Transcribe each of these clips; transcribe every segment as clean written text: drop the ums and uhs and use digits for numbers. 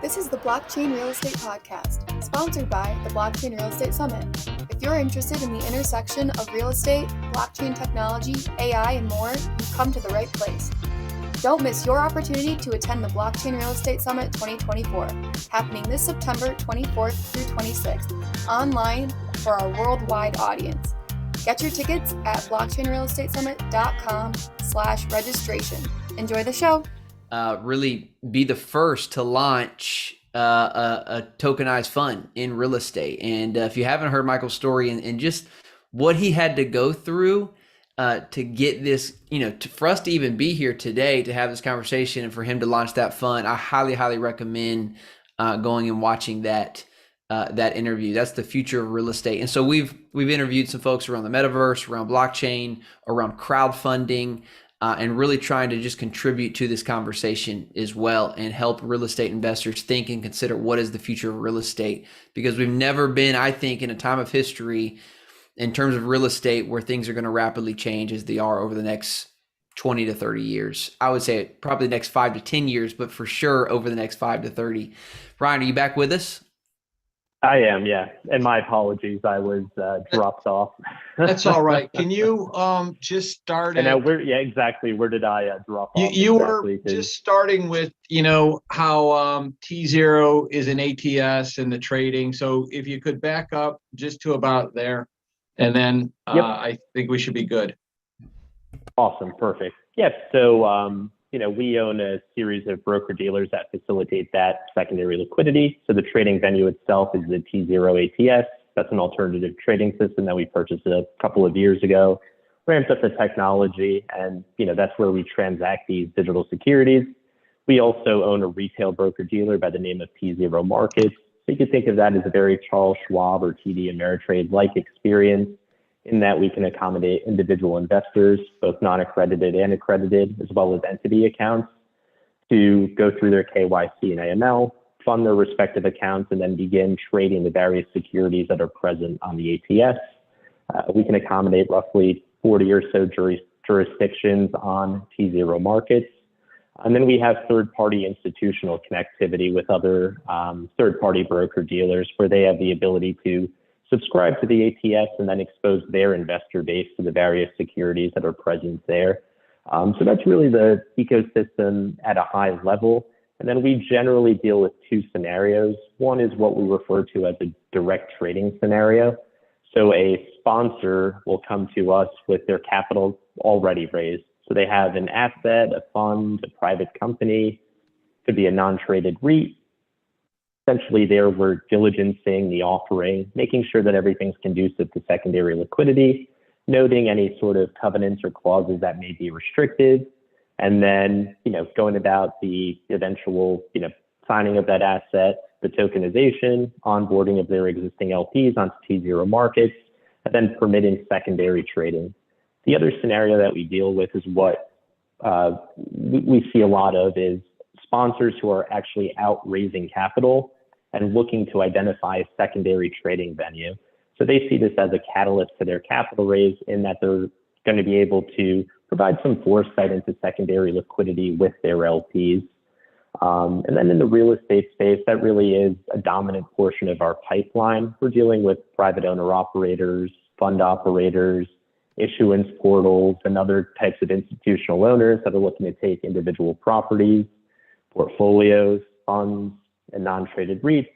This is the Blockchain Real Estate Podcast, sponsored by the Blockchain Real Estate Summit. If you're interested in the intersection of real estate, blockchain technology, AI, and more, you've come to the right place. Don't miss your opportunity to attend the Blockchain Real Estate Summit 2024, happening this September 24th through 26th, online for our worldwide audience. Get your tickets at blockchainrealestatesummit.com/registration. Enjoy the show. Really be the first to launch a tokenized fund in real estate. And if you haven't heard Michael's story and just what he had to go through to get this, for us to even be here today to have this conversation and for him to launch that fund, I highly, highly recommend going and watching that interview. That's the future of real estate. And so we've interviewed some folks around the metaverse, around blockchain, around crowdfunding, and really trying to just contribute to this conversation as well and help real estate investors think and consider what is the future of real estate. Because we've never been, I think, in a time of history in terms of real estate where things are going to rapidly change as they are over the next 20 to 30 years. I would say probably the next 5 to 10 years, but for sure over the next 5 to 30. Ryan, are you back with us? I am, yeah. And my apologies, I was dropped off. That's all right. Can you just start? And exactly. Where did I drop off? You were just starting with, how tZERO is an ATS and the trading. So if you could back up just to about there, and then Yep. I think we should be good. Awesome, perfect. Yes. So we own a series of broker dealers that facilitate that secondary liquidity. So the trading venue itself is the tZERO ATS. That's an alternative trading system that we purchased a couple of years ago. Ramped up the technology, and that's where we transact these digital securities. We also own a retail broker dealer by the name of tZERO Markets. So you could think of that as a very Charles Schwab or TD Ameritrade-like experience, in that we can accommodate individual investors, both non-accredited and accredited, as well as entity accounts, to go through their KYC and AML, fund their respective accounts, and then begin trading the various securities that are present on the ATS. We can accommodate roughly 40 or so jurisdictions on tZERO Markets. And then we have third-party institutional connectivity with other third-party broker dealers, where they have the ability to subscribe to the ATS and then expose their investor base to the various securities that are present there. So that's really the ecosystem at a high level. And then we generally deal with two scenarios. One is what we refer to as a direct trading scenario. So a sponsor will come to us with their capital already raised. So they have an asset, a fund, a private company, could be a non-traded REIT. Essentially, there we're diligencing the offering, making sure that everything's conducive to secondary liquidity, noting any sort of covenants or clauses that may be restricted, and then going about the eventual signing of that asset, the tokenization, onboarding of their existing LPs onto tZERO Markets, and then permitting secondary trading. The other scenario that we deal with is what we see a lot of is sponsors who are actually out raising capital and looking to identify a secondary trading venue. So they see this as a catalyst to their capital raise, in that they're going to be able to provide some foresight into secondary liquidity with their LPs. And then in the real estate space, that really is a dominant portion of our pipeline. We're dealing with private owner operators, fund operators, issuance portals, and other types of institutional owners that are looking to take individual properties, portfolios, funds, and non-traded REITs,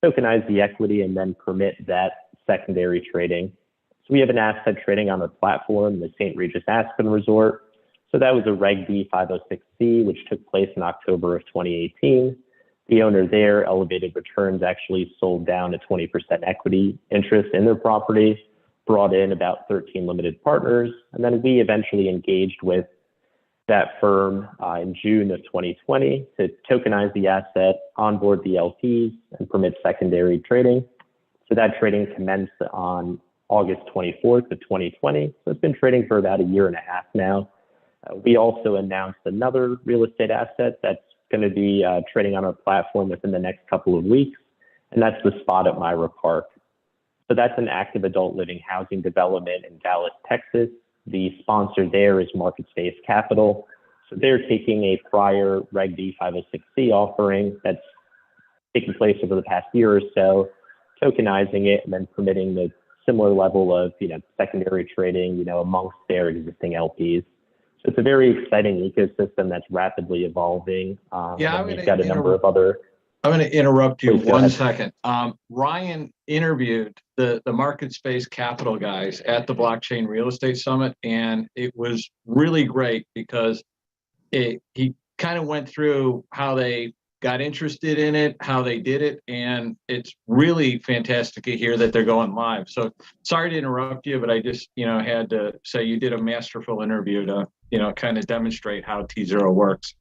tokenize the equity, and then permit that secondary trading. So we have an asset trading on our platform, the St. Regis Aspen Resort. So that was a Reg D 506C, which took place in October of 2018. The owner there, Elevated Returns, actually sold down a 20% equity interest in their property, brought in about 13 limited partners, and then we eventually engaged with that firm in June of 2020 to tokenize the asset, onboard the LPs, and permit secondary trading. So that trading commenced on August 24th of 2020. So it's been trading for about a year and a half now. We also announced another real estate asset that's going to be trading on our platform within the next couple of weeks, and that's the Spot at Myra Park. So that's an active adult living housing development in Dallas, Texas. The sponsor there is Market Space Capital. So they're taking a prior Reg D 506C offering that's taken place over the past year or so, tokenizing it and then permitting the similar level of, secondary trading, amongst their existing LPs. So it's a very exciting ecosystem that's rapidly evolving. We've got a number of other. I'm going to interrupt you Please, 1 second. Ryan interviewed the market space capital guys at the Blockchain Real Estate Summit, and it was really great because he kind of went through how they got interested in it, how they did it, and it's really fantastic to hear that they're going live. So sorry to interrupt you, but I just had to say you did a masterful interview to kind of demonstrate how tZERO works.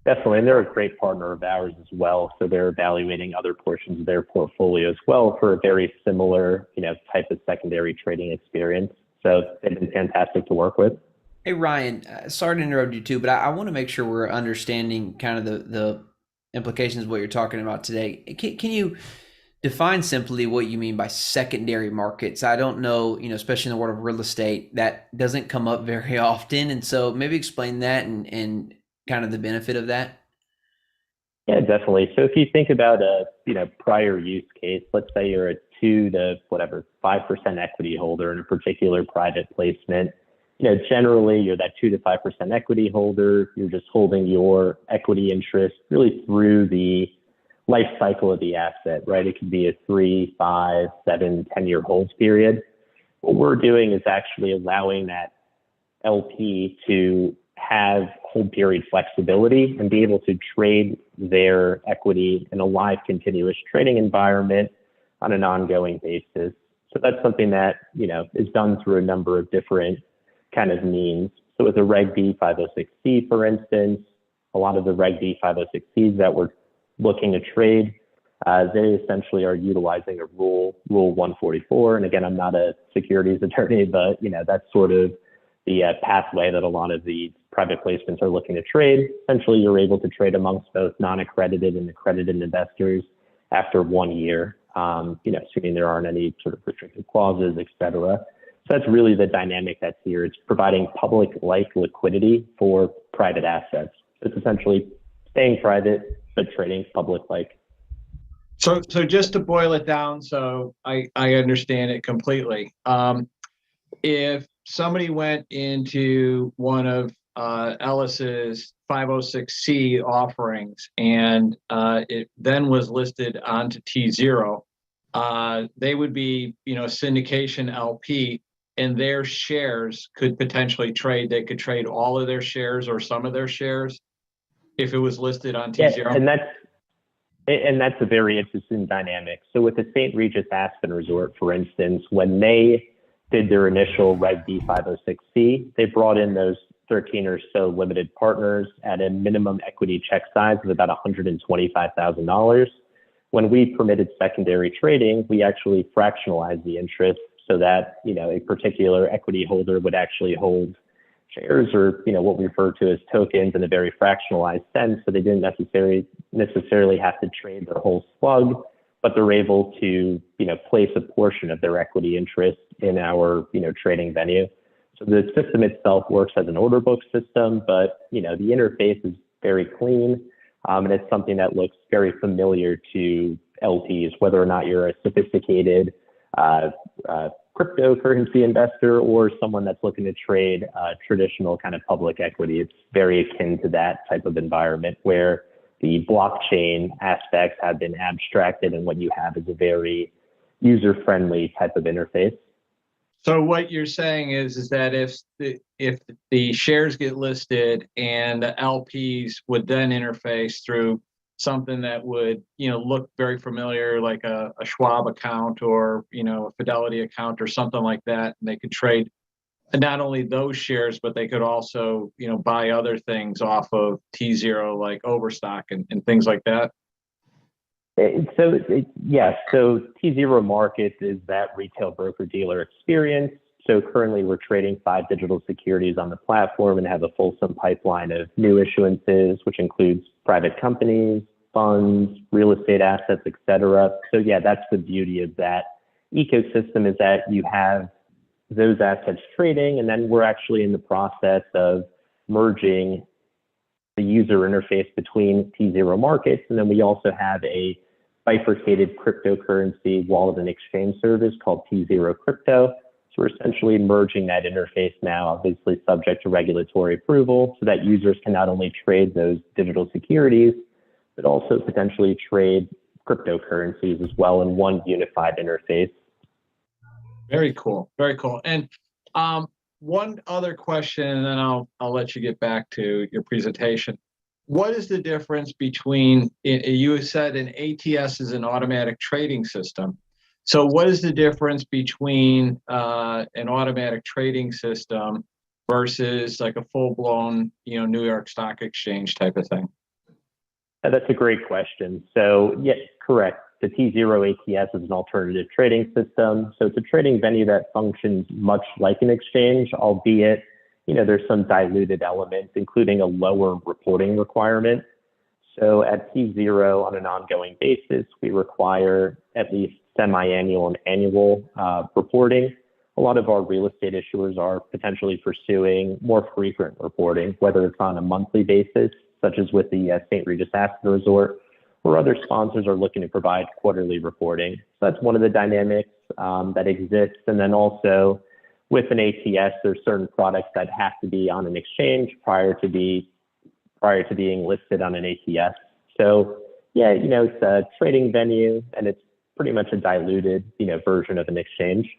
Definitely, and they're a great partner of ours as well. So they're evaluating other portions of their portfolio as well for a very similar, type of secondary trading experience. So they've been fantastic to work with. Hey, Ryan, sorry to interrupt you too, but I want to make sure we're understanding kind of the implications of what you're talking about today. Can you define simply what you mean by secondary markets? I don't know, especially in the world of real estate, that doesn't come up very often. And so maybe explain that and kind of the benefit of that. Yeah, definitely. So if you think about a, prior use case, let's say you're a 2 to 5% equity holder in a particular private placement. Generally you're that 2 to 5% equity holder. You're just holding your equity interest really through the life cycle of the asset, right? It could be a 3, 5, 7, 10-year hold period. What we're doing is actually allowing that LP to have hold period flexibility and be able to trade their equity in a live continuous trading environment on an ongoing basis. So that's something that, is done through a number of different kind of means. So with a Reg D 506C, for instance, a lot of the Reg D 506Cs that we're looking to trade, they essentially are utilizing a Rule 144. And again, I'm not a securities attorney, but that's sort of the pathway that a lot of these private placements are looking to trade. Essentially, you're able to trade amongst both non-accredited and accredited investors after 1 year, assuming there aren't any sort of restrictive clauses, et cetera. So that's really the dynamic that's here. It's providing public-like liquidity for private assets. It's essentially staying private, but trading public-like. So just to boil it down, so I understand it completely. If somebody went into one of Ellis's 506C offerings and it then was listed onto tZERO, they would be, syndication LP, and their shares could potentially trade. They could trade all of their shares or some of their shares if it was listed on tZERO. And that's a very interesting dynamic. So with the St. Regis Aspen Resort, for instance, when they did their initial Reg D 506C, they brought in those 13 or so limited partners at a minimum equity check size of about $125,000. When we permitted secondary trading, we actually fractionalized the interest so that, a particular equity holder would actually hold shares or, what we refer to as tokens in a very fractionalized sense. So they didn't necessarily have to trade their whole slug, but they're able to, place a portion of their equity interest in our, trading venue. So the system itself works as an order book system, but, the interface is very clean. And it's something that looks very familiar to LPs, whether or not you're a sophisticated cryptocurrency investor or someone that's looking to trade traditional kind of public equity. It's very akin to that type of environment where the blockchain aspects have been abstracted and what you have is a very user-friendly type of interface. So what you're saying is that if the shares get listed and the LPs would then interface through something that would, look very familiar, like a Schwab account or, a Fidelity account or something like that, and they could trade not only those shares, but they could also, buy other things off of tZERO, like Overstock and things like that. So yes, so tZERO Markets is that retail broker dealer experience. So currently we're trading 5 digital securities on the platform and have a fulsome pipeline of new issuances, which includes private companies, funds, real estate assets, et cetera. So yeah, that's the beauty of that ecosystem, is that you have those assets trading, and then we're actually in the process of merging the user interface between tZERO markets. And then we also have a bifurcated cryptocurrency wallet and exchange service called tZERO Crypto. So we're essentially merging that interface now, obviously subject to regulatory approval, so that users can not only trade those digital securities, but also potentially trade cryptocurrencies as well in one unified interface. Very cool. Very cool. And one other question, and then I'll let you get back to your presentation. What is the difference between, you said an ATS is an automatic trading system. So what is the difference between an automatic trading system versus like a full-blown, New York Stock Exchange type of thing? That's a great question. So yes, correct. The tZERO ATS is an alternative trading system. So it's a trading venue that functions much like an exchange, albeit, there's some diluted elements, including a lower reporting requirement. So at tZERO, on an ongoing basis, we require at least semi-annual and annual reporting. A lot of our real estate issuers are potentially pursuing more frequent reporting, whether it's on a monthly basis, such as with the St. Regis Aspen Resort, or other sponsors are looking to provide quarterly reporting. So that's one of the dynamics that exists. And then also with an ATS, there's certain products that have to be on an exchange prior to being listed on an ATS. So yeah, it's a trading venue and it's pretty much a diluted, version of an exchange.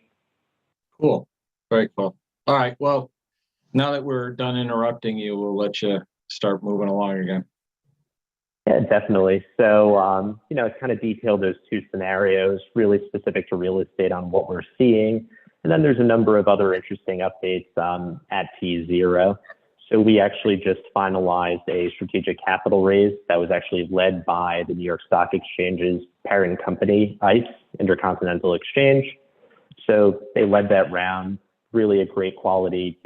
Cool. Very cool. All right. Well, now that we're done interrupting you, we'll let you start moving along again. Yeah, definitely. So, kind of detail those two scenarios, really specific to real estate on what we're seeing. And then there's a number of other interesting updates at tZERO. So we actually just finalized a strategic capital raise that was actually led by the New York Stock Exchange's parent company, ICE, Intercontinental Exchange. So they led that round, really a great quality,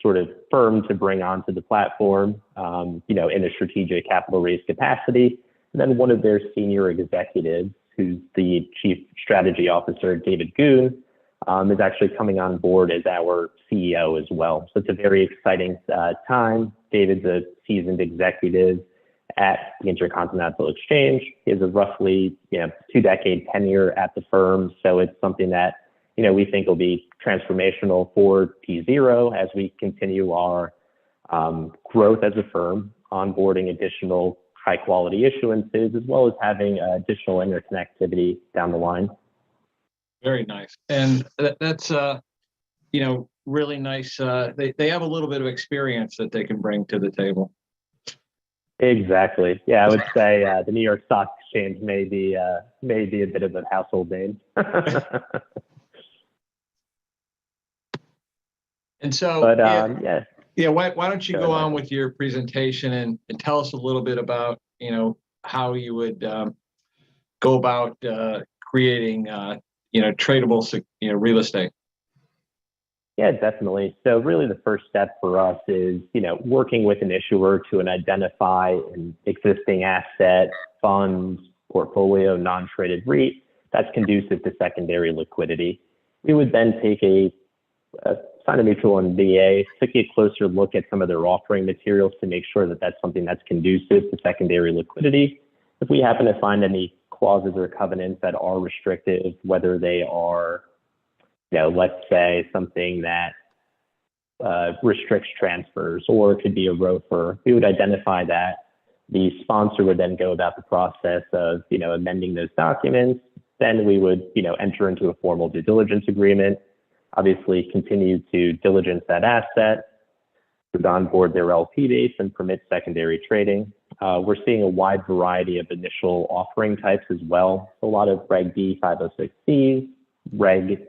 sort of firm to bring onto the platform, in a strategic capital raise capacity. And then one of their senior executives, who's the chief strategy officer, David Goon, is actually coming on board as our CEO as well. So it's a very exciting time. David's a seasoned executive at the Intercontinental Exchange. He has a roughly 2-decade tenure at the firm. So it's something that we think will be transformational for tZERO as we continue our growth as a firm, onboarding additional high quality issuances, as well as having additional interconnectivity down the line. Very nice. And that's, really nice. They have a little bit of experience that they can bring to the table. Exactly. Yeah, I would say the New York Stock Exchange may be a bit of a household name. And so, but why don't you go on with your presentation and tell us a little bit about, how you would go about creating, tradable, real estate. Yeah, definitely. So really the first step for us is, working with an issuer to identify an existing asset, funds, portfolio, non-traded REIT that's conducive to secondary liquidity. We would then take sign a mutual and VA, take a closer look at some of their offering materials to make sure that that's something that's conducive to secondary liquidity. If we happen to find any clauses or covenants that are restrictive, whether they are, let's say something that restricts transfers or it could be a ROFR, we would identify that. The sponsor would then go about the process of, amending those documents. Then we would, enter into a formal due diligence agreement, obviously continue to diligence that asset, would onboard their LP base and permit secondary trading. We're seeing a wide variety of initial offering types as well. A lot of Reg D 506Cs, Reg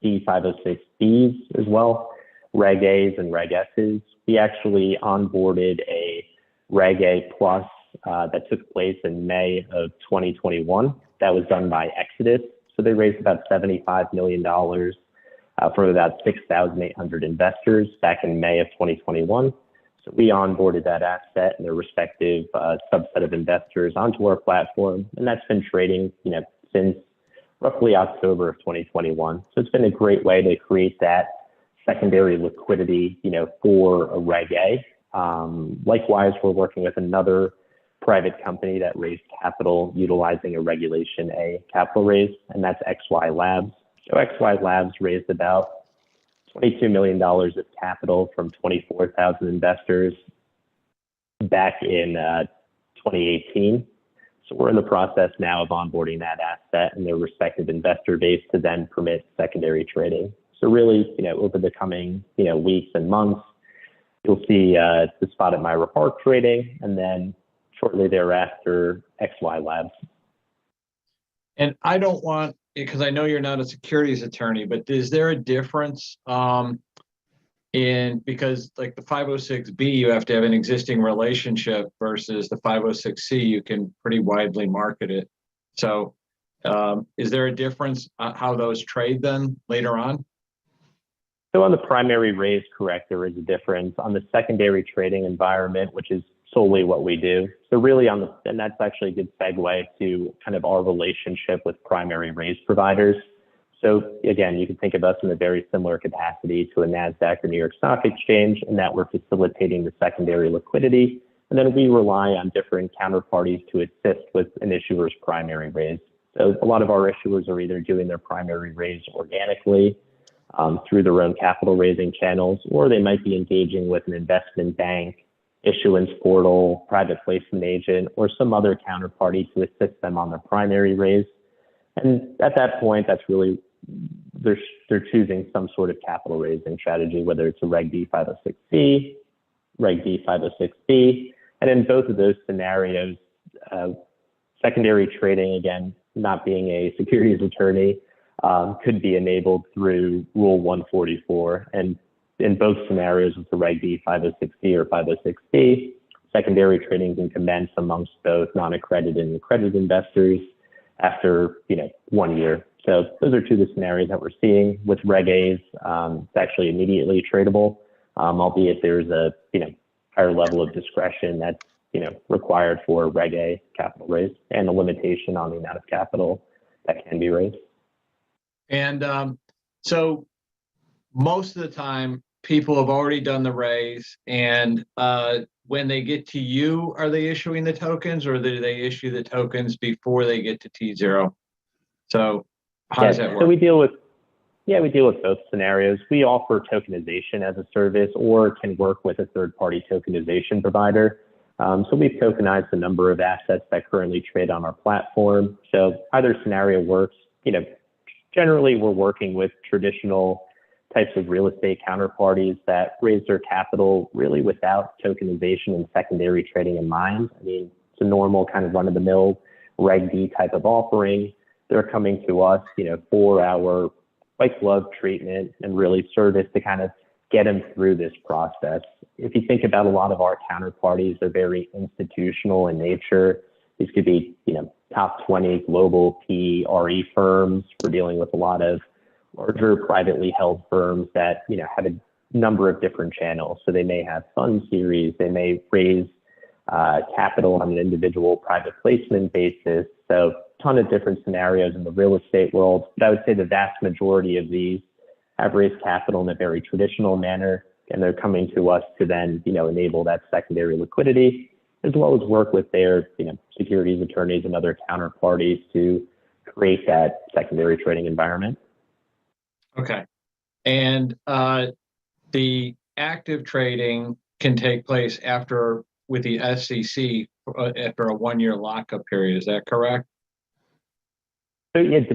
D 506Bs as well, Reg As and Reg Ss. We actually onboarded a Reg A plus that took place in May of 2021. That was done by Exodus. So they raised about $75 million from about 6,800 investors back in May of 2021. So we onboarded that asset and their respective subset of investors onto our platform. And that's been trading, since roughly October of 2021. So it's been a great way to create that secondary liquidity, for a Reg A. Likewise, we're working with another private company that raised capital utilizing a Regulation A capital raise, and that's XY Labs. So XY Labs raised about $22 million of capital from 24,000 investors back in 2018. So we're in the process now of onboarding that asset and their respective investor base to then permit secondary trading. So really, over the coming, weeks and months, you'll see the spot at Myra Park trading, and then shortly thereafter, XY Labs. And I don't want, because I know you're not a securities attorney, but is there a difference because like the 506B, you have to have an existing relationship versus the 506C, you can pretty widely market it. So is there a difference how those trade then later on? So on the primary raise, correct, there is a difference. On the secondary trading environment, which is solely what we do. So really and that's actually a good segue to kind of our relationship with primary raise providers. So again, you can think of us in a very similar capacity to a NASDAQ or New York Stock Exchange, in that we're facilitating the secondary liquidity. And then we rely on different counterparties to assist with an issuer's primary raise. So a lot of our issuers are either doing their primary raise organically through their own capital raising channels, or they might be engaging with an investment bank, issuance portal, private placement agent, or some other counterparty to assist them on their primary raise. And at that point, that's really, they're choosing some sort of capital raising strategy, whether it's a Reg D 506C, Reg D 506B. And in both of those scenarios, secondary trading, again, not being a securities attorney, could be enabled through Rule 144. And in both scenarios, with the Reg D 506C or 506B, secondary trading can commence amongst both non-accredited and accredited investors after 1 year. So those are two of the scenarios that we're seeing. With Reg A's, it's actually immediately tradable, albeit there's a higher level of discretion that's required for Reg A capital raise, and a limitation on the amount of capital that can be raised. And so most of the time, people have already done the raise, and when they get to you, are they issuing the tokens, or do they issue the tokens before they get to tZERO? So how does that work? So we deal with both scenarios. We offer tokenization as a service, or can work with a third-party tokenization provider. So we've tokenized a number of assets that currently trade on our platform. So either scenario works. Generally, we're working with traditional types of real estate counterparties that raise their capital really without tokenization and secondary trading in mind. I mean, it's a normal kind of run-of-the-mill Reg D type of offering. They're coming to us, for our white glove treatment and really service to kind of get them through this process. If you think about a lot of our counterparties, they're very institutional in nature. These could be, top 20 global PRE firms. We're dealing with a lot of larger privately held firms that, have a number of different channels. So they may have fund series, they may raise capital on an individual private placement basis. So a ton of different scenarios in the real estate world. But I would say the vast majority of these have raised capital in a very traditional manner, and they're coming to us to then, enable that secondary liquidity, as well as work with their, securities attorneys and other counterparties to create that secondary trading environment. Okay. And the active trading can take place with the SEC after a 1-year lockup period. Is that correct? So yeah, it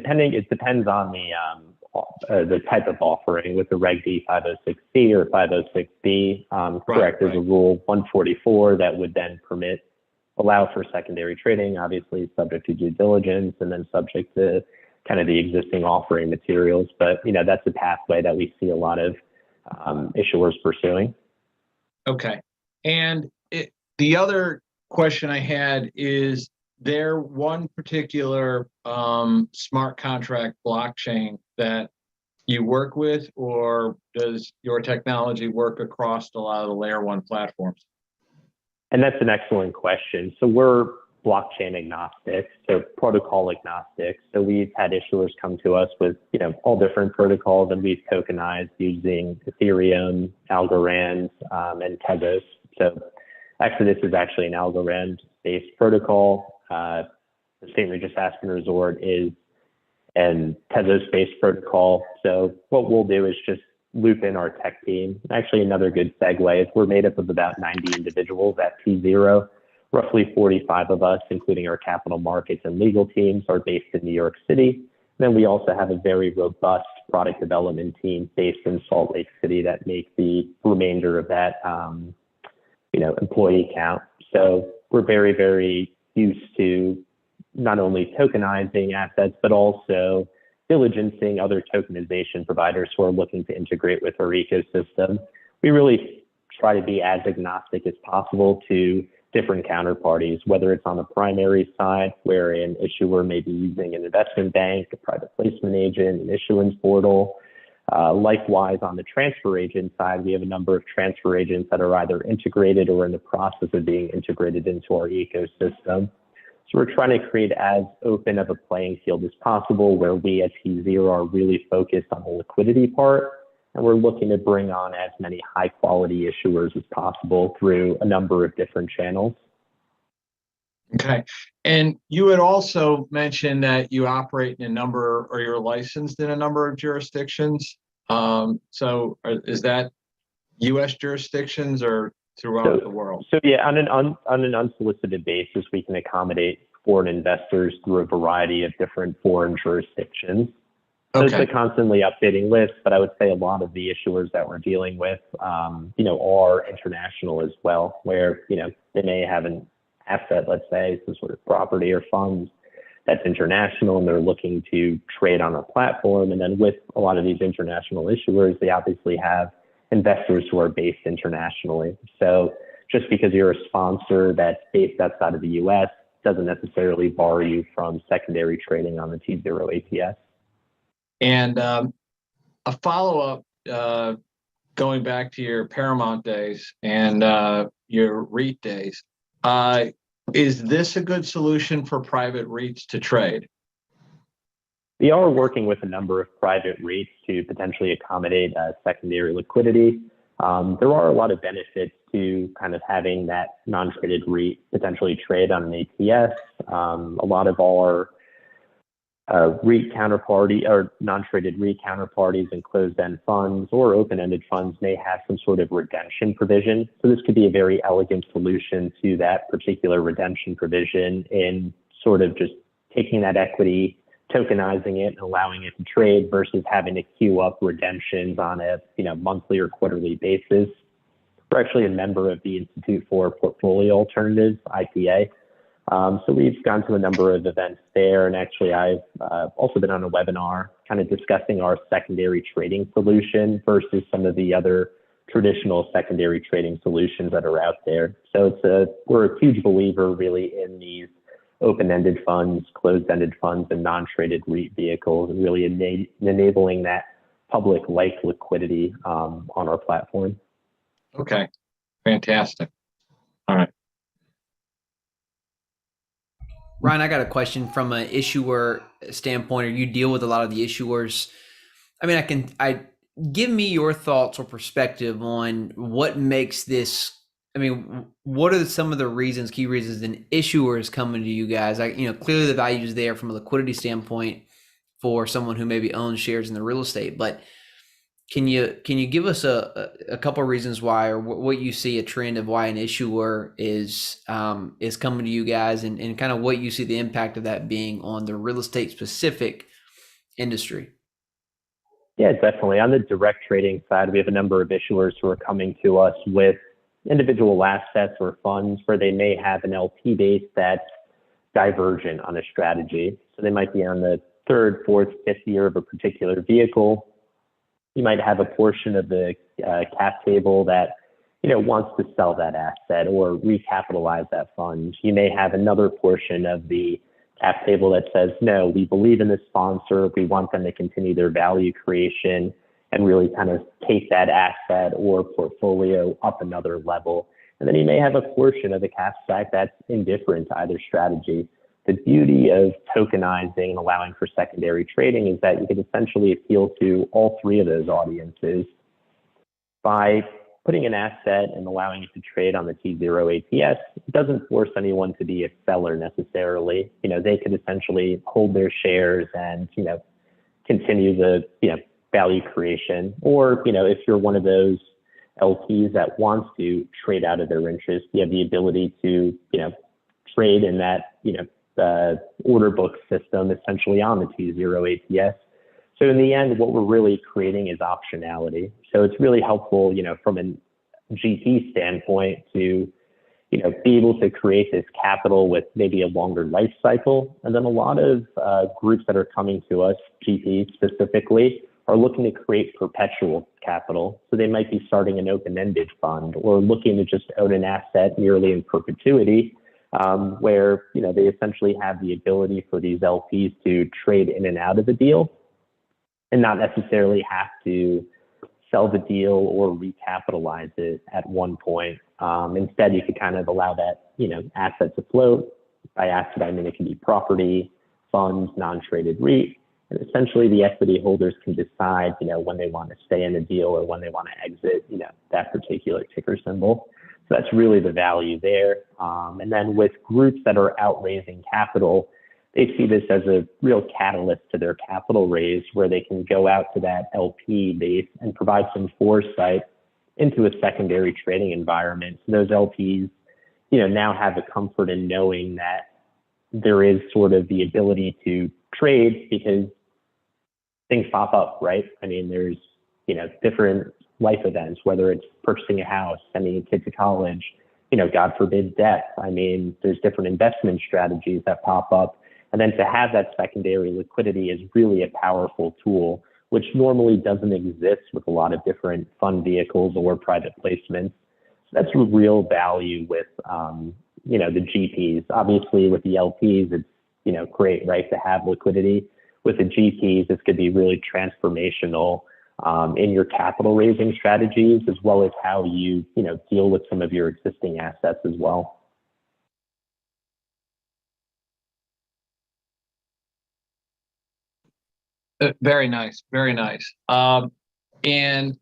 depends on the type of offering. With the Reg D 506C or 506B, correct. There's a Rule 144 that would then allow for secondary trading, obviously subject to due diligence and then subject to kind of the existing offering materials. But, that's a pathway that we see a lot of issuers pursuing. Okay. And the other question I had is, there one particular smart contract blockchain that you work with, or does your technology work across a lot of the layer one platforms? And that's an excellent question. So we're blockchain agnostic, so protocol agnostic. So we've had issuers come to us with, all different protocols, and we've tokenized using Ethereum, Algorand, and tezos. So actually, this is actually an Algorand-based protocol. The St. Regis Aspen Resort is an Tezos-based protocol. So what we'll do is just loop in our tech team. Actually, another good segue is we're made up of about 90 individuals at tZERO. Roughly 45 of us, including our capital markets and legal teams, are based in New York City. Then we also have a very robust product development team based in Salt Lake City that make the remainder of that, employee count. So we're very, very used to not only tokenizing assets, but also diligencing other tokenization providers who are looking to integrate with our ecosystem. We really try to be as agnostic as possible to different counterparties, whether it's on the primary side, where an issuer may be using an investment bank, a private placement agent, an issuance portal. Likewise, on the transfer agent side, we have a number of transfer agents that are either integrated or in the process of being integrated into our ecosystem. So we're trying to create as open of a playing field as possible, where we at tZERO are really focused on the liquidity part, and we're looking to bring on as many high quality issuers as possible through a number of different channels. Okay. And you had also mentioned that you operate in a number, or you're licensed in a number of jurisdictions. Is that U.S. jurisdictions or throughout the world? So yeah, on an unsolicited basis, we can accommodate foreign investors through a variety of different foreign jurisdictions. So Okay. it's a constantly updating list, but I would say a lot of the issuers that we're dealing with, are international as well, where, they may have an asset, let's say, some sort of property or funds that's international, and they're looking to trade on our platform. And then with a lot of these international issuers, they obviously have investors who are based internationally. So just because you're a sponsor that's based outside of the U.S. doesn't necessarily bar you from secondary trading on the tZERO ATS. And a follow-up, going back to your Paramount days and your REIT days, is this a good solution for private REITs to trade? We are working with a number of private REITs to potentially accommodate secondary liquidity. There are a lot of benefits to kind of having that non-traded REIT potentially trade on an ATS. A lot of our REIT counterparty or non-traded REIT counterparties and closed-end funds or open-ended funds may have some sort of redemption provision. So this could be a very elegant solution to that particular redemption provision in sort of just taking that equity, tokenizing it, and allowing it to trade versus having to queue up redemptions on a monthly or quarterly basis. We're actually a member of the Institute for Portfolio Alternatives, IPA. So we've gone to a number of events there, and actually I've also been on a webinar kind of discussing our secondary trading solution versus some of the other traditional secondary trading solutions that are out there. So we're a huge believer really in these open-ended funds, closed-ended funds, and non-traded REIT vehicles, and really enabling that public-like liquidity on our platform. Okay, fantastic. All right. Ryan, I got a question from an issuer standpoint, or you deal with a lot of the issuers. I mean, give me your thoughts or perspective on what makes this. I mean, what are some of the key reasons an issuer is coming to you guys? Clearly the value is there from a liquidity standpoint for someone who maybe owns shares in the real estate, but can you give us a couple of reasons why, or what you see a trend of why an issuer is coming to you guys, and kind of what you see the impact of that being on the real estate specific industry? Yeah, definitely. On the direct trading side, we have a number of issuers who are coming to us with individual assets or funds where they may have an LP base that's divergent on a strategy. So they might be on the third, fourth, fifth year of a particular vehicle. You might have a portion of the cap table that wants to sell that asset or recapitalize that fund. You may have another portion of the cap table that says, no, we believe in this sponsor. We want them to continue their value creation and really kind of take that asset or portfolio up another level. And then you may have a portion of the cap stack that's indifferent to either strategy. The beauty of tokenizing and allowing for secondary trading is that you can essentially appeal to all three of those audiences by putting an asset and allowing it to trade on the tZERO ATS doesn't force anyone to be a seller necessarily. They could essentially hold their shares and, continue the, value creation. Or, if you're one of those LPs that wants to trade out of their interest, you have the ability to, trade in that, order book system essentially on the tZERO ATS. So in the end, what we're really creating is optionality. So it's really helpful, from a GP standpoint to, be able to create this capital with maybe a longer life cycle. And then a lot of groups that are coming to us, GPs specifically, are looking to create perpetual capital. So they might be starting an open-ended fund or looking to just own an asset nearly in perpetuity, where, they essentially have the ability for these LPs to trade in and out of the deal and not necessarily have to sell the deal or recapitalize it at one point. Instead, you could kind of allow that, asset to float. By asset, I mean it can be property, funds, non-traded REIT. And essentially, the equity holders can decide, when they want to stay in the deal or when they want to exit, that particular ticker symbol. So that's really the value there. And then with groups that are out raising capital, they see this as a real catalyst to their capital raise, where they can go out to that LP base and provide some foresight into a secondary trading environment. So those LPs, now have the comfort in knowing that there is sort of the ability to trade because things pop up, right? I mean, there's, different life events, whether it's purchasing a house, sending a kid to college, God forbid, death. I mean, there's different investment strategies that pop up. And then to have that secondary liquidity is really a powerful tool, which normally doesn't exist with a lot of different fund vehicles or private placements. So that's real value with, the GPs. Obviously, with the LPs, it's, great, right, to have liquidity. With the GPs, this could be really transformational in your capital raising strategies, as well as how you, deal with some of your existing assets as well. Very nice, very nice. And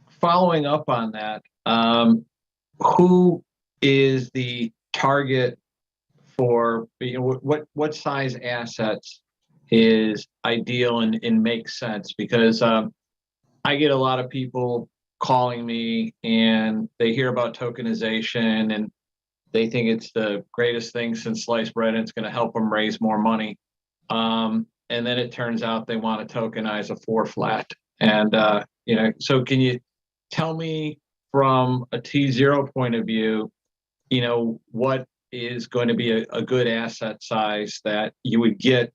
following up on that, who is the target for, what size assets is ideal and makes sense? Because I get a lot of people calling me and they hear about tokenization and they think it's the greatest thing since sliced bread and it's going to help them raise more money. And then it turns out they want to tokenize a 4 flat. And, so can you tell me from a tZERO point of view, what is going to be a good asset size that you would get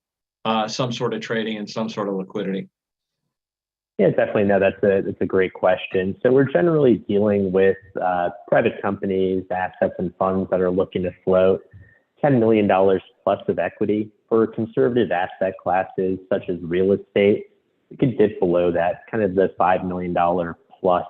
some sort of trading and some sort of liquidity? Yeah, definitely. No, that's a great question. So we're generally dealing with private companies, assets, and funds that are looking to float $10 million plus of equity. For conservative asset classes such as real estate, it could dip below that, kind of the $5 million plus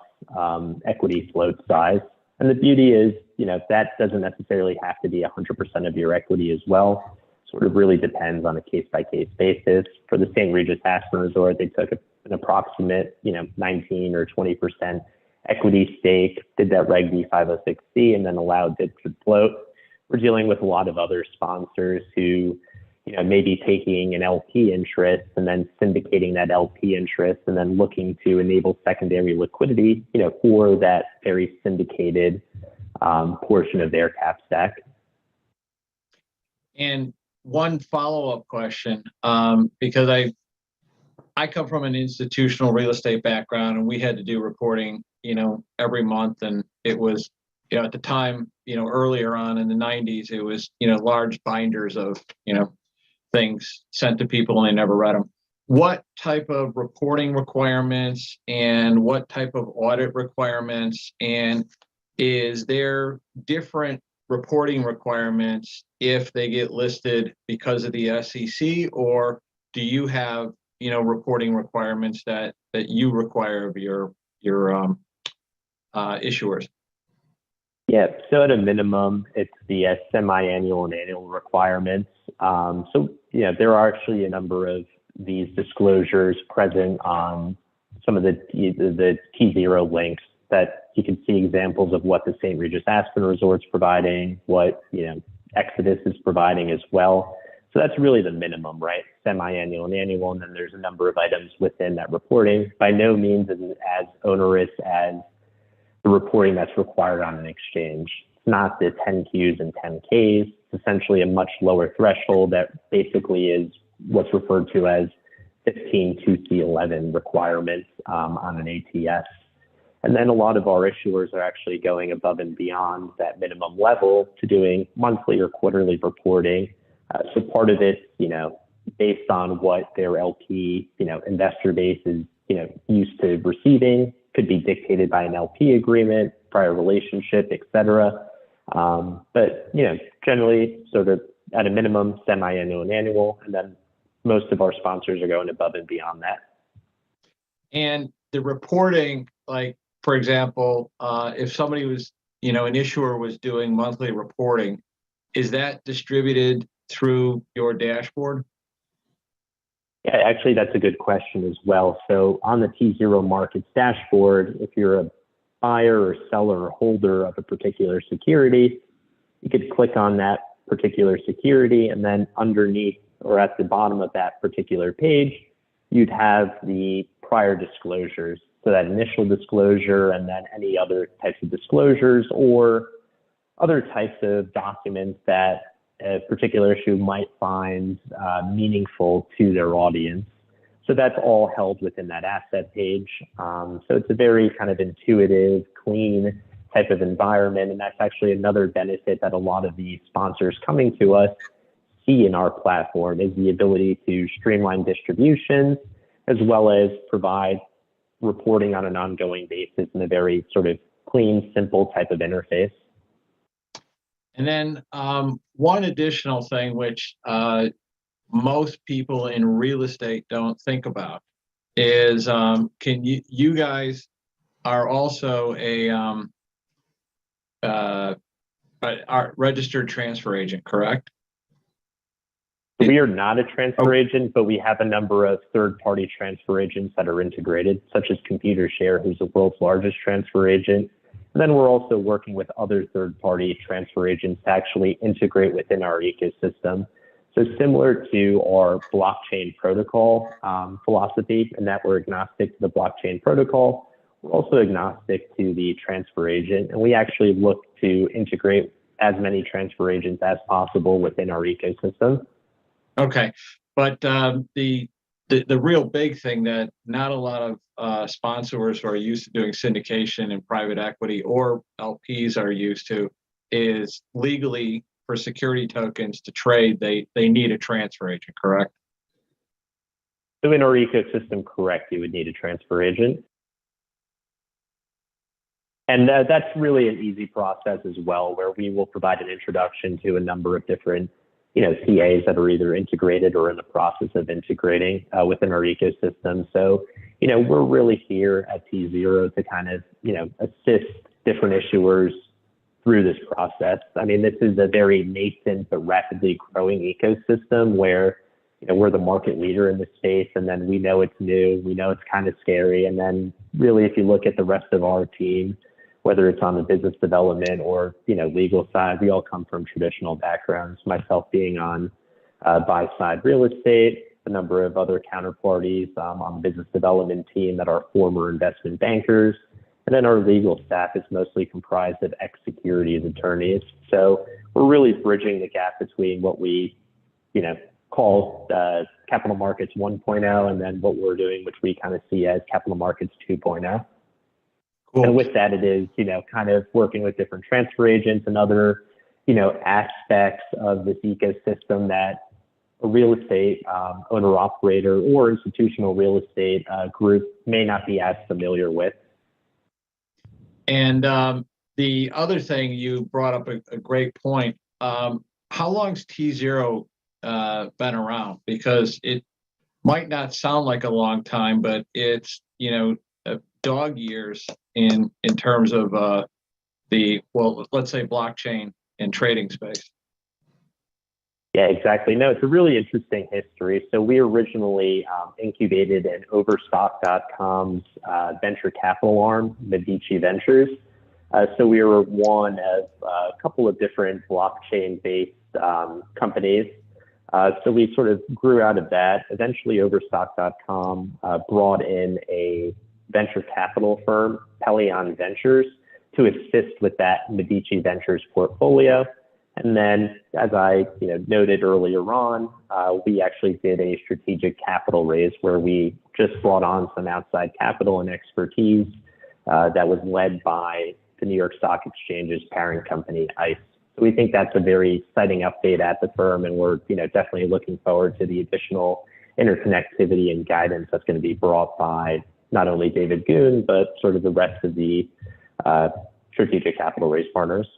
equity float size. And the beauty is, that doesn't necessarily have to be 100% of your equity as well. Sort of really depends on a case-by-case basis. For the St. Regis Aspen Resort, they took an approximate, 19 or 20% equity stake, did that Reg D 506C, and then allowed it to float. We're dealing with a lot of other sponsors who, maybe taking an LP interest and then syndicating that LP interest and then looking to enable secondary liquidity, for that very syndicated portion of their cap stack. And one follow-up question, because I come from an institutional real estate background and we had to do reporting, every month. And it was, at the time, earlier on in the 90s, it was, large binders of, things sent to people and they never read them. What type of reporting requirements and what type of audit requirements, and is there different reporting requirements if they get listed because of the SEC, or do you have, reporting requirements that you require of your issuers? Yeah, so at a minimum, it's the semi-annual and annual requirements. So, there are actually a number of these disclosures present on some of the tZERO links that you can see examples of what the St. Regis Aspen Resort's providing, what, Exodus is providing as well. So that's really the minimum, right? Semi-annual and annual, and then there's a number of items within that reporting. By no means is it as onerous as the reporting that's required on an exchange. It's not the 10Qs and 10Ks. It's essentially a much lower threshold that basically is what's referred to as 15 2C11 requirements on an ATS. And then a lot of our issuers are actually going above and beyond that minimum level to doing monthly or quarterly reporting. So part of it, based on what their LP, investor base is, used to receiving, could be dictated by an LP agreement, prior relationship, et cetera. But, generally sort of at a minimum, semi-annual and annual, and then most of our sponsors are going above and beyond that. And the reporting, like, for example, if somebody was, an issuer was doing monthly reporting, is that distributed through your dashboard? Yeah, actually, that's a good question as well. So on the tZERO Markets dashboard, if you're a buyer or seller or holder of a particular security, you could click on that particular security, and then underneath or at the bottom of that particular page, you'd have the prior disclosures. So that initial disclosure and then any other types of disclosures or other types of documents that a particular issue might find meaningful to their audience. So that's all held within that asset page. So it's a very kind of intuitive, clean type of environment. And that's actually another benefit that a lot of the sponsors coming to us see in our platform is the ability to streamline distributions as well as provide reporting on an ongoing basis in a very sort of clean, simple type of interface. And then one additional thing which most people in real estate don't think about is you guys are also a registered transfer agent, correct? We are not a transfer agent, but we have a number of third-party transfer agents that are integrated, such as Computershare, who's the world's largest transfer agent. And then we're also working with other third-party transfer agents to actually integrate within our ecosystem. So similar to our blockchain protocol philosophy, in that we're agnostic to the blockchain protocol, we're also agnostic to the transfer agent. And we actually look to integrate as many transfer agents as possible within our ecosystem. Okay, but the real big thing that not a lot of sponsors who are used to doing syndication and private equity or LPs are used to is legally for security tokens to trade, they need a transfer agent, correct? So in our ecosystem, correct, you would need a transfer agent. And that's really an easy process as well, where we will provide an introduction to a number of different CAs that are either integrated or in the process of integrating within our ecosystem. So, we're really here at tZERO to kind of, assist different issuers through this process. I mean, this is a very nascent but rapidly growing ecosystem where, we're the market leader in the space, and then we know it's new, we know it's kind of scary. And then really, if you look at the rest of our team, whether it's on the business development or, legal side, we all come from traditional backgrounds, myself being on buy side real estate, a number of other counterparties on the business development team that are former investment bankers. And then our legal staff is mostly comprised of ex-securities attorneys. So we're really bridging the gap between what we, call capital markets 1.0 and then what we're doing, which we kind of see as capital markets 2.0. Cool. And with that, it is, kind of working with different transfer agents and other, aspects of this ecosystem that a real estate owner operator or institutional real estate group may not be as familiar with. And the other thing you brought up a great point. How long's tZERO been around? Because it might not sound like a long time, but it's, dog years in terms of let's say blockchain and trading space. Yeah, exactly. No, it's a really interesting history. So we originally incubated in Overstock.com's venture capital arm, Medici Ventures. So we were one of a couple of different blockchain-based companies. So we sort of grew out of that. Eventually, Overstock.com brought in a venture capital firm, Pelion Ventures, to assist with that Medici Ventures portfolio. And then, as I noted earlier on, we actually did a strategic capital raise where we just brought on some outside capital and expertise that was led by the New York Stock Exchange's parent company, ICE. So we think that's a very exciting update at the firm, and we're definitely looking forward to the additional interconnectivity and guidance that's going to be brought by not only David Goon, but sort of the rest of the strategic capital raise partners.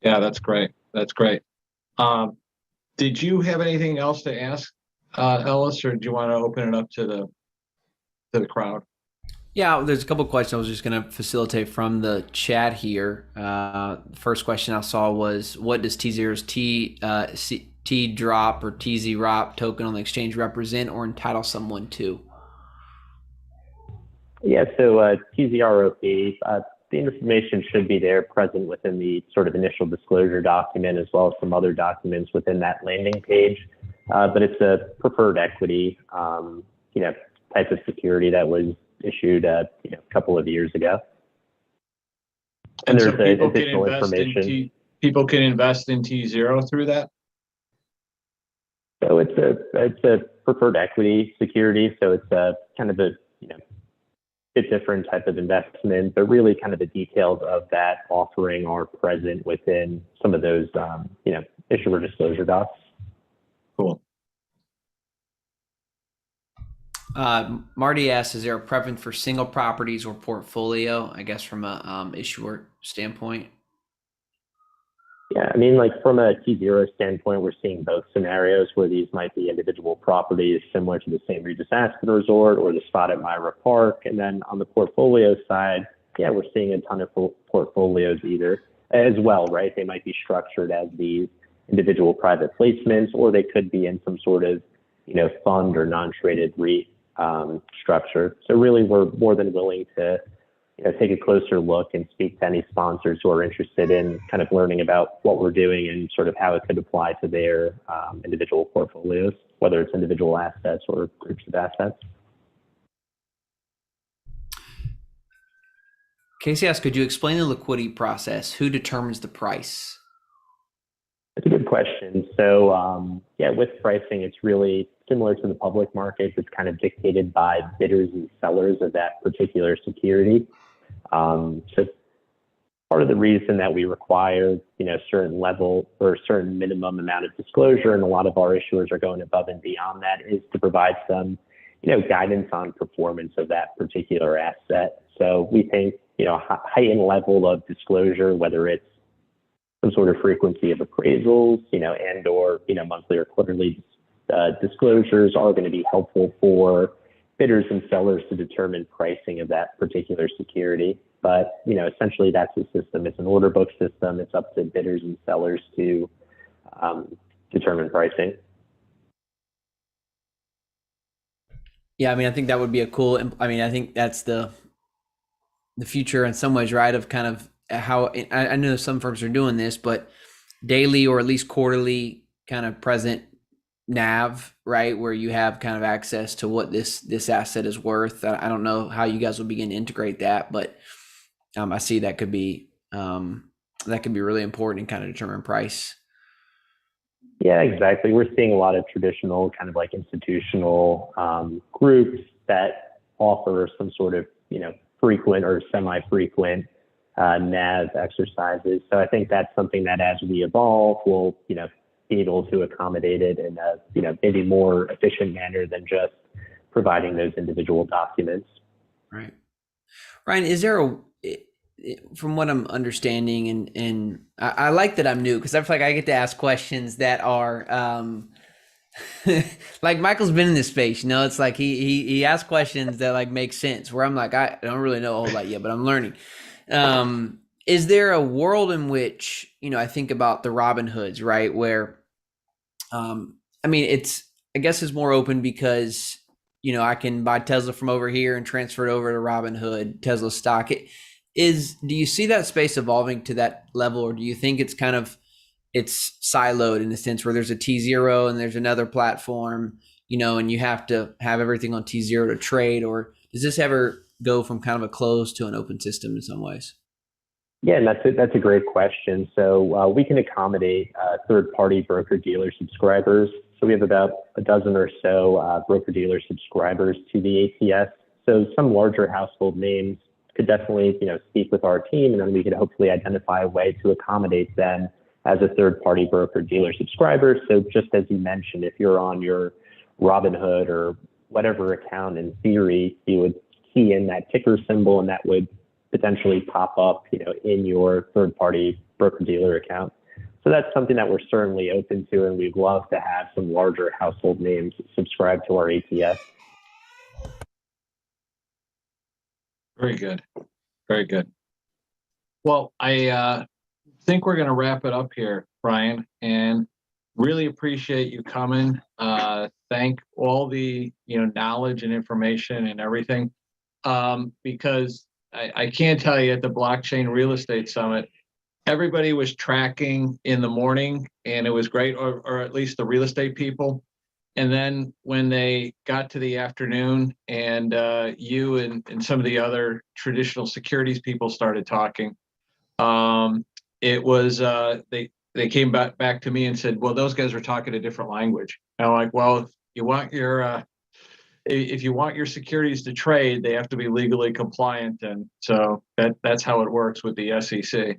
Yeah, that's great. That's great. Did you have anything else to ask, Ellis, or do you want to open it up to the crowd? Yeah, there's a couple of questions I was just going to facilitate from the chat here. The first question I saw was, what does tZERO's T drop or tZERO token on the exchange represent or entitle someone to? Yeah, so tZERO, the information should be there present within the sort of initial disclosure document, as well as some other documents within that landing page. But it's a preferred equity, type of security that was issued a couple of years ago. And there's additional information. People can invest in tZERO through that. So it's a preferred equity security. So it's a kind of a bit different type of investment, but really kind of the details of that offering are present within some of those issuer disclosure docs. Cool. Marty asks, is there a preference for single properties or portfolio, I guess from a issuer standpoint? Yeah, I mean, like from a tZERO standpoint, we're seeing both scenarios where these might be individual properties similar to the St. Regis Aspen Resort or the spot at Myra Park. And then on the portfolio side, yeah, we're seeing a ton of portfolios either as well, right? They might be structured as these individual private placements, or they could be in some sort of, fund or non-traded REIT structure. So really, we're more than willing to take a closer look and speak to any sponsors who are interested in kind of learning about what we're doing and sort of how it could apply to their individual portfolios, whether it's individual assets or groups of assets. Casey asks, could you explain the liquidity process? Who determines the price? That's a good question. So with pricing, it's really similar to the public markets. It's kind of dictated by bidders and sellers of that particular security. So part of the reason that we require, certain level or a certain minimum amount of disclosure, and a lot of our issuers are going above and beyond that, is to provide some, guidance on performance of that particular asset. So we think, heightened level of disclosure, whether it's some sort of frequency of appraisals, and or, monthly or quarterly disclosures are going to be helpful for bidders and sellers to determine pricing of that particular security. But, essentially that's the system. It's an order book system. It's up to bidders and sellers to determine pricing. Yeah, I mean, I think that would be I think that's the future in some ways, right? Of kind of how, I know some firms are doing this, but daily or at least quarterly kind of present NAV, right? Where you have kind of access to what this asset is worth. I don't know how you guys will begin to integrate that, but I see that could be really important in kind of determine price. Yeah, exactly. We're seeing a lot of traditional kind of like institutional groups that offer some sort of, frequent or semi-frequent NAV exercises. So I think that's something that as we evolve, we'll, be able to accommodate it in a, maybe more efficient manner than just providing those individual documents. Right. Ryan, is there from what I'm understanding, and I like that I'm new because I feel like I get to ask questions that are like Michael's been in this space, it's like he asks questions that like make sense where I'm like, I don't really know a whole lot yet, but I'm learning. Is there a world in which, I think about the Robin Hoods, right? Where I mean, I guess it's more open because, I can buy Tesla from over here and transfer it over to Robinhood, Tesla stock. Do you see that space evolving to that level, or do you think it's it's siloed in the sense where there's a tZERO and there's another platform, and you have to have everything on tZERO to trade, or does this ever go from kind of a closed to an open system in some ways? Yeah, and that's a great question. So we can accommodate third-party broker-dealer subscribers. So we have about a dozen or so broker-dealer subscribers to the ATS. So some larger household names could definitely, speak with our team, and then we could hopefully identify a way to accommodate them as a third-party broker-dealer subscriber. So just as you mentioned, if you're on your Robinhood or whatever account, in theory, you would key in that ticker symbol, and that would potentially pop up, in your third-party broker-dealer account. So that's something that we're certainly open to, and we'd love to have some larger household names subscribe to our ATS. Very good. Very good. Well, I think we're going to wrap it up here, Brian, and really appreciate you coming. Thank all the, knowledge and information and everything, because I can tell you at the Blockchain Real Estate Summit, everybody was tracking in the morning, and it was great, or at least the real estate people. And then when they got to the afternoon, and you and some of the other traditional securities people started talking, it was they came back to me and said, "Well, those guys are talking a different language." And I'm like, "Well, if you want your securities to trade, they have to be legally compliant," and so that's how it works with the SEC.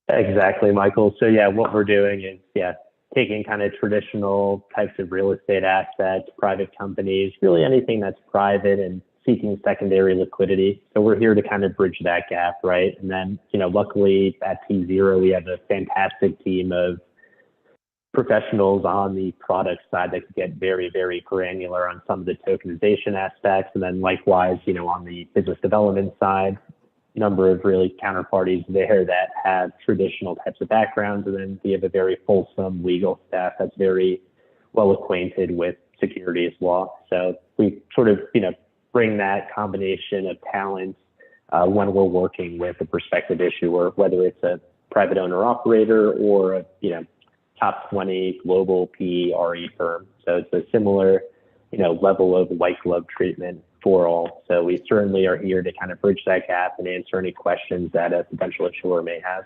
Exactly, Michael. So yeah, what we're doing is taking kind of traditional types of real estate assets, private companies, really anything that's private and seeking secondary liquidity. So we're here to kind of bridge that gap, right? And then, luckily at tZERO, we have a fantastic team of professionals on the product side that could get very, very granular on some of the tokenization aspects. And then likewise, on the business development side, number of really counterparties there that have traditional types of backgrounds. And then we have a very fulsome legal staff that's very well acquainted with securities law. So we sort of, bring that combination of talents when we're working with a prospective issuer, whether it's a private owner operator or a, top 20 global PE firm. So it's a similar, level of white glove treatment for all. So we certainly are here to kind of bridge that gap and answer any questions that a potential issuer may have.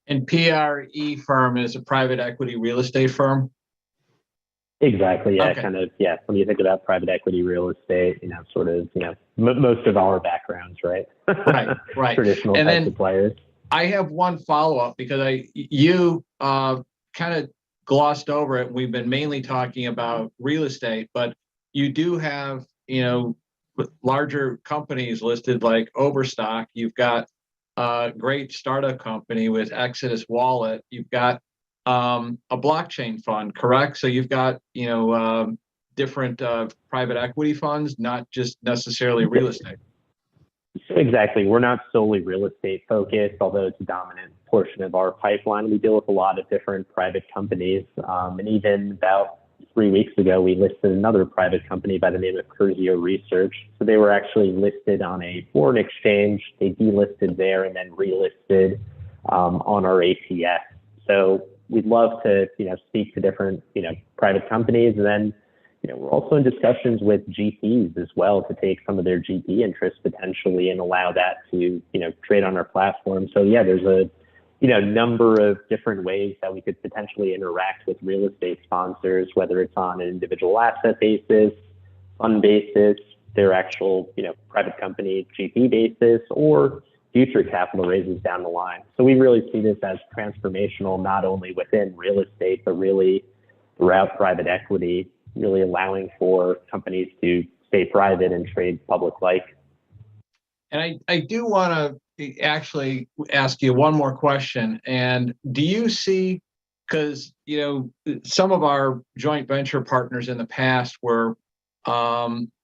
And PRE firm is a private equity real estate firm? Exactly. Yeah. Okay. Kind of. Yeah. When you think about private equity real estate, sort of, most of our backgrounds, right? Right. Traditional and types of players. I have one follow-up because you kind of glossed over it. We've been mainly talking about real estate, but you do have, larger companies listed like Overstock. You've got a great startup company with Exodus Wallet. You've got a blockchain fund, correct? So you've got, different private equity funds, not just necessarily real estate. Exactly. We're not solely real estate focused, although it's a dominant portion of our pipeline. We deal with a lot of different private companies. And even about 3 weeks ago, we listed another private company by the name of Curzio Research. So they were actually listed on a foreign exchange. They delisted there and then relisted on our ATS. So we'd love to, speak to different, private companies. And then, we're also in discussions with GPs as well to take some of their GP interest potentially and allow that to, trade on our platform. So yeah, there's a, number of different ways that we could potentially interact with real estate sponsors, whether it's on an individual asset basis, fund basis, their actual, private company GP basis, or future capital raises down the line. So we really see this as transformational, not only within real estate, but really throughout private equity, really allowing for companies to stay private and trade public-like. And I do want to actually ask you one more question. And do you see, because, some of our joint venture partners in the past were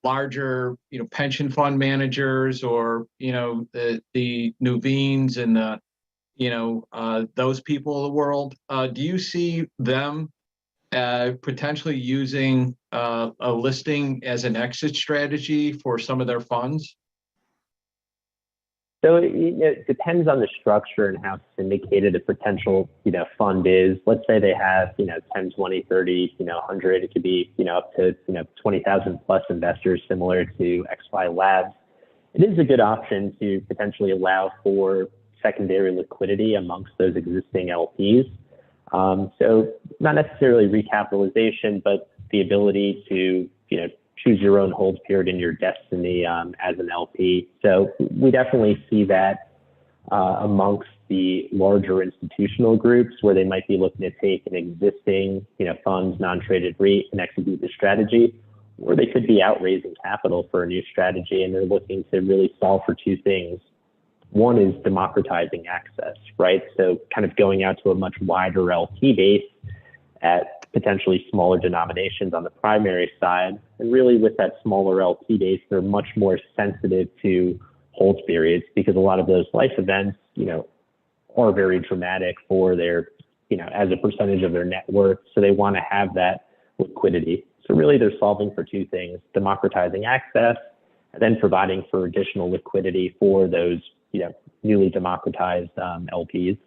larger, pension fund managers or, the Nuveen's and the, those people of the world. Do you see them potentially using a listing as an exit strategy for some of their funds? So it depends on the structure and how syndicated a potential, fund is. Let's say they have, 10, 20, 30, 100. It could be, up to, 20,000 plus investors similar to XY Labs. It is a good option to potentially allow for secondary liquidity amongst those existing LPs. So not necessarily recapitalization, but the ability to, choose your own hold period in your destiny as an LP. So we definitely see that amongst the larger institutional groups where they might be looking to take an existing, funds, non-traded REIT and execute the strategy, or they could be out raising capital for a new strategy and they're looking to really solve for two things. One is democratizing access, right? So kind of going out to a much wider LP base at potentially smaller denominations on the primary side. And really with that smaller LP base, they're much more sensitive to hold periods because a lot of those life events, are very dramatic for their, as a percentage of their net worth. So they want to have that liquidity. So really they're solving for two things, democratizing access and then providing for additional liquidity for those, newly democratized LPs.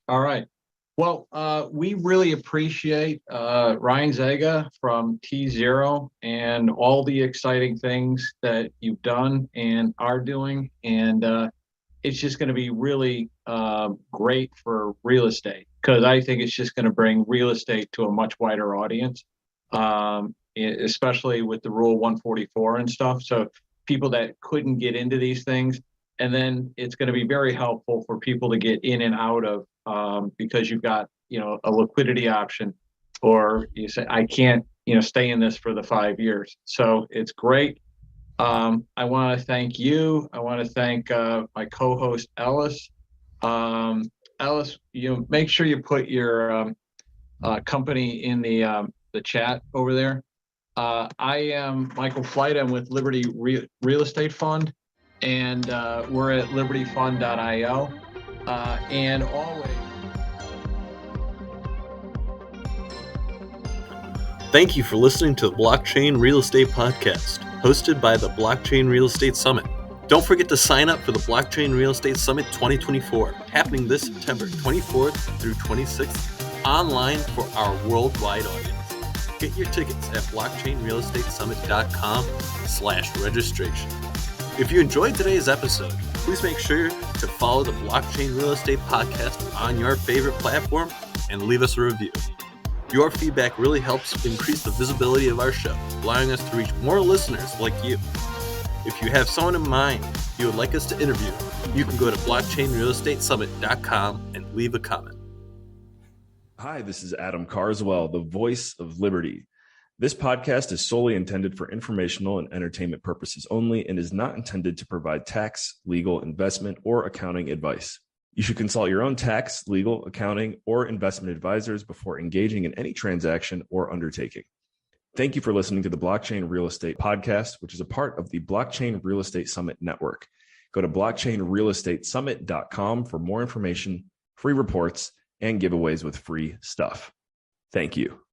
All right. Well, we really appreciate Ryan Zega from tZERO and all the exciting things that you've done and are doing. And it's just going to be really great for real estate because I think it's just going to bring real estate to a much wider audience, especially with the Rule 144 and stuff. So people that couldn't get into these things. And then it's going to be very helpful for people to get in and out of because you've got, a liquidity option, or you say, I can't, stay in this for the 5 years. So it's great. I want to thank you. I want to thank my co-host, Ellis. Ellis, make sure you put your company in the chat over there. I am Michael Flight. I'm with Liberty Real Estate Fund, and we're at libertyfund.io. And always. Thank you for listening to the Blockchain Real Estate Podcast, hosted by the Blockchain Real Estate Summit. Don't forget to sign up for the Blockchain Real Estate Summit 2024, happening this September 24th through 26th, online for our worldwide audience. Get your tickets at blockchainrealestatesummit.com/registration. If you enjoyed today's episode, please make sure to follow the Blockchain Real Estate Podcast on your favorite platform and leave us a review. Your feedback really helps increase the visibility of our show, allowing us to reach more listeners like you. If you have someone in mind you would like us to interview, you can go to blockchainrealestatesummit.com and leave a comment. Hi, this is Adam Carswell, the voice of Liberty. This podcast is solely intended for informational and entertainment purposes only and is not intended to provide tax, legal, investment, or accounting advice. You should consult your own tax, legal, accounting, or investment advisors before engaging in any transaction or undertaking. Thank you for listening to the Blockchain Real Estate Podcast, which is a part of the Blockchain Real Estate Summit Network. Go to blockchainrealestatesummit.com for more information, free reports, and giveaways with free stuff. Thank you.